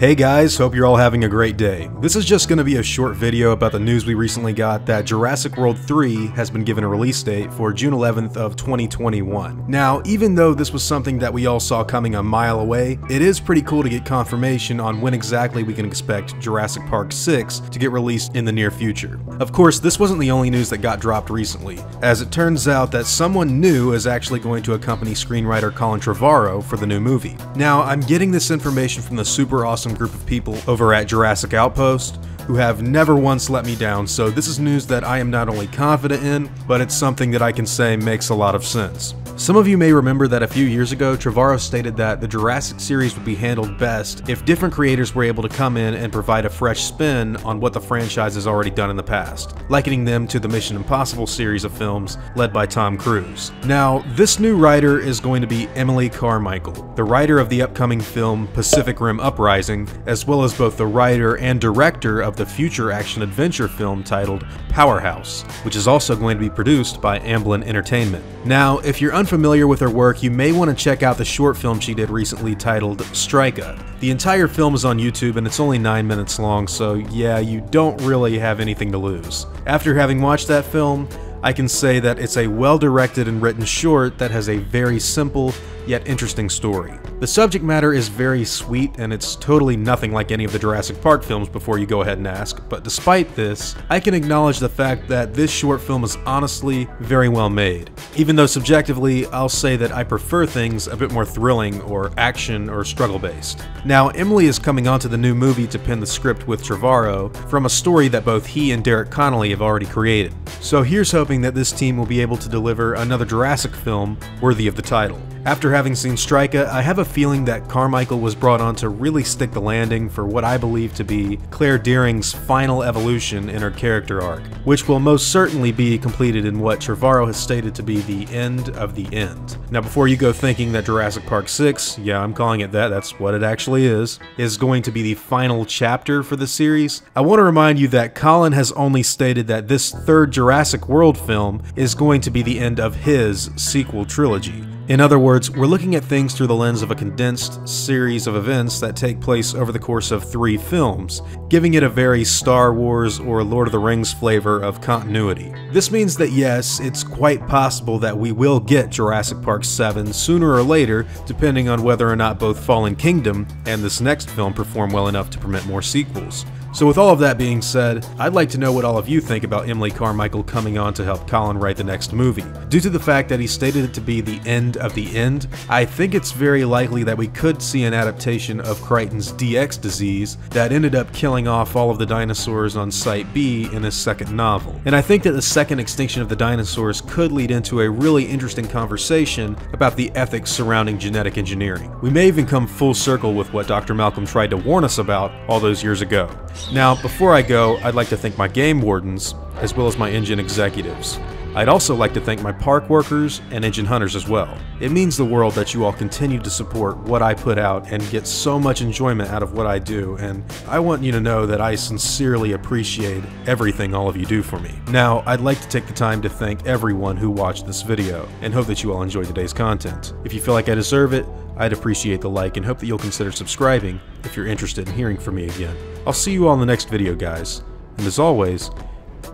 Hey guys, hope you're all having a great day. This is just going to be a short video about the news we recently got that Jurassic World 3 has been given a release date for June 11th of 2021. Now, even though this was something that we all saw coming a mile away, it is pretty cool to get confirmation on when exactly we can expect Jurassic Park 6 to get released in the near future. Of course, this wasn't the only news that got dropped recently, as it turns out that someone new is actually going to accompany screenwriter Colin Trevorrow for the new movie. Now, I'm getting this information from the super awesome group of people over at Jurassic Outpost who have never once let me down, so this is news that I am not only confident in, but it's something that I can say makes a lot of sense. Some of you may remember that a few years ago, Trevorrow stated that the Jurassic series would be handled best if different creators were able to come in and provide a fresh spin on what the franchise has already done in the past, likening them to the Mission Impossible series of films led by Tom Cruise. Now, this new writer is going to be Emily Carmichael, the writer of the upcoming film Pacific Rim Uprising, as well as both the writer and director of the future action-adventure film titled Powerhouse, which is also going to be produced by Amblin Entertainment. Now, if you're unfamiliar with her work, you may want to check out the short film she did recently titled Stryka. The entire film is on YouTube and it's only 9 minutes long, so yeah, you don't really have anything to lose. After having watched that film, I can say that it's a well-directed and written short that has a very simple yet interesting story. The subject matter is very sweet and it's totally nothing like any of the Jurassic Park films before you go ahead and ask, but despite this, I can acknowledge the fact that this short film is honestly very well made. Even though subjectively, I'll say that I prefer things a bit more thrilling or action or struggle based. Now, Emily is coming onto the new movie to pen the script with Trevorrow from a story that both he and Derek Connolly have already created. So here's hoping that this team will be able to deliver another Jurassic film worthy of the title. After having seen Stryka, I have a feeling that Carmichael was brought on to really stick the landing for what I believe to be Claire Dearing's final evolution in her character arc, which will most certainly be completed in what Trevorrow has stated to be the end of the end. Now, before you go thinking that Jurassic Park 6, yeah, I'm calling it that, that's what it actually is going to be the final chapter for the series, I want to remind you that Colin has only stated that this third Jurassic World film is going to be the end of his sequel trilogy. In other words, we're looking at things through the lens of a condensed series of events that take place over the course of 3 films, giving it a very Star Wars or Lord of the Rings flavor of continuity. This means that yes, it's quite possible that we will get Jurassic Park 7 sooner or later, depending on whether or not both Fallen Kingdom and this next film perform well enough to permit more sequels. So with all of that being said, I'd like to know what all of you think about Emily Carmichael coming on to help Colin write the next movie. Due to the fact that he stated it to be the end of the end, I think it's very likely that we could see an adaptation of Crichton's DX disease that ended up killing off all of the dinosaurs on Site B in his second novel. And I think that the second extinction of the dinosaurs could lead into a really interesting conversation about the ethics surrounding genetic engineering. We may even come full circle with what Dr. Malcolm tried to warn us about all those years ago. Now, before I go, I'd like to thank my game wardens, as well as my InGen executives. I'd also like to thank my park workers and InGen hunters as well. It means the world that you all continue to support what I put out and get so much enjoyment out of what I do, and I want you to know that I sincerely appreciate everything all of you do for me. Now, I'd like to take the time to thank everyone who watched this video, and hope that you all enjoyed today's content. If you feel like I deserve it, I'd appreciate the like and hope that you'll consider subscribing if you're interested in hearing from me again. I'll see you all in the next video, guys, and as always,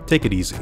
take it easy.